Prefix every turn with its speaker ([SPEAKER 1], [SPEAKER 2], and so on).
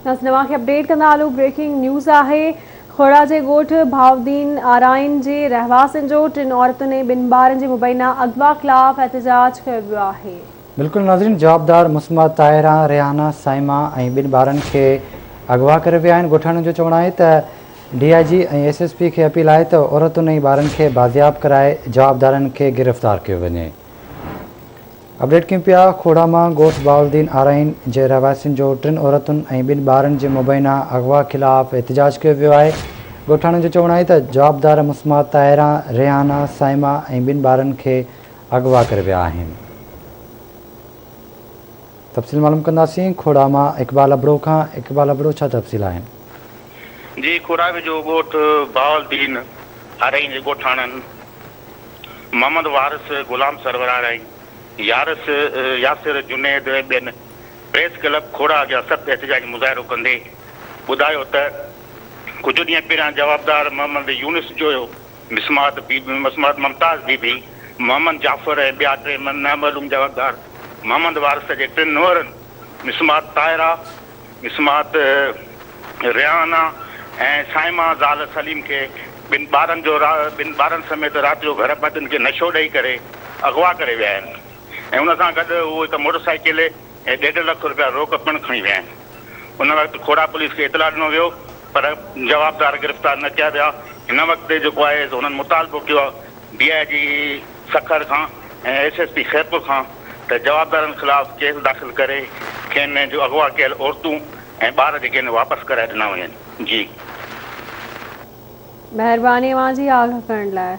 [SPEAKER 1] नवां खे अपडेट कंदा हलूं। ब्रेकिंग न्यूज़ आहे। खोड़ा जे ॻोठ भावदीन आराइन जे रहवासियुनि जो 3 औरतुनि ऐं 2 ॿारनि जे मुबैना अगवा ख़िलाफ़ एहतजाज कयो वियो आहे।
[SPEAKER 2] बिल्कुलु नाज़रीन, जवाबदार मुस्मा ताहिरा, रेहाना, साइमा ऐं 2 ॿारनि खे अगवा करे विया आहिनि। ॻोठाणनि जो चवणु आहे त DIG ऐं SSP खे अपील आहे त औरतुनि ऐं ॿारनि खे बाज़ियाब कराए जवाबदारनि खे गिरफ़्तार कयो वञे। अपडेट कयूं पिया। खोड़ा मां ॻोठ भावदीन आराइन जे रहवासियुनि जो 3 औरतुनि ऐं 2 ॿारनि जे मुबैना अगवा ख़िलाफ़ एहतजाज कयो वियो आहे। ॻोठाणनि जो चवणु आहे त जवाबदार मुस्मा ताहिरा, रेहाना, साइमा ऐं 2 ॿारनि खे अगवा करे विया आहिनि। तफ़सील मालूम कंदासीं खोड़ा मां इकबाल अबड़ो खां। इकबाल अबड़ो, छा तफ़सील आहिनि?
[SPEAKER 3] जी, खोड़ा जो ॻोठ भावदीन आराइन जे ॻोठाणनि मोहम्मद वारिस, गुलाम सरवरार ऐं यासिर जुनैद ऐं ॿियनि प्रेस क्लब खोड़ा अॻियां सख़्तु एहतजाज मुज़ाहिरो कंदे ॿुधायो त कुझु ॾींहं पहिरियां जवाबदार मोहम्मद यूनिस जो मिसमात मुमताज़ बीबी, मोहम्मद जाफ़र ऐं ॿिया 3 नामालूम जवाबदार मोहम्मद वारिस जे 3 नुंहरनि मिसमात ताहिरा, मिसमात रेहाना ऐं साइमा ज़ाल सलीम खे 2 ॿारनि समेत राति जो घर पतियुनि खे नशो ॾेई करे अगवा करे विया आहिनि ऐं उन सां गॾु उहो हिकु मोटरसाइकिल ऐं 1.5 लख रुपया रोक पिणु खणी विया आहिनि। उन वक़्तु खोड़ा पुलिस खे इतला ॾिनो वियो पर जवाबदार गिरफ़्तार न कया विया। हिन वक़्तु जेको आहे हुननि मुतालबो कयो आहे DIG सखर खां ऐं SSP खैरपुर खां त जवाबदारनि ख़िलाफ़ केस दाख़िल करे खेनि जो अगवा कयल औरतूं ऐं ॿार जेके आहिनि वापसि कराए ॾिना वञनि। जी,
[SPEAKER 1] महिरबानी अवां जी आगाह करण लाइ।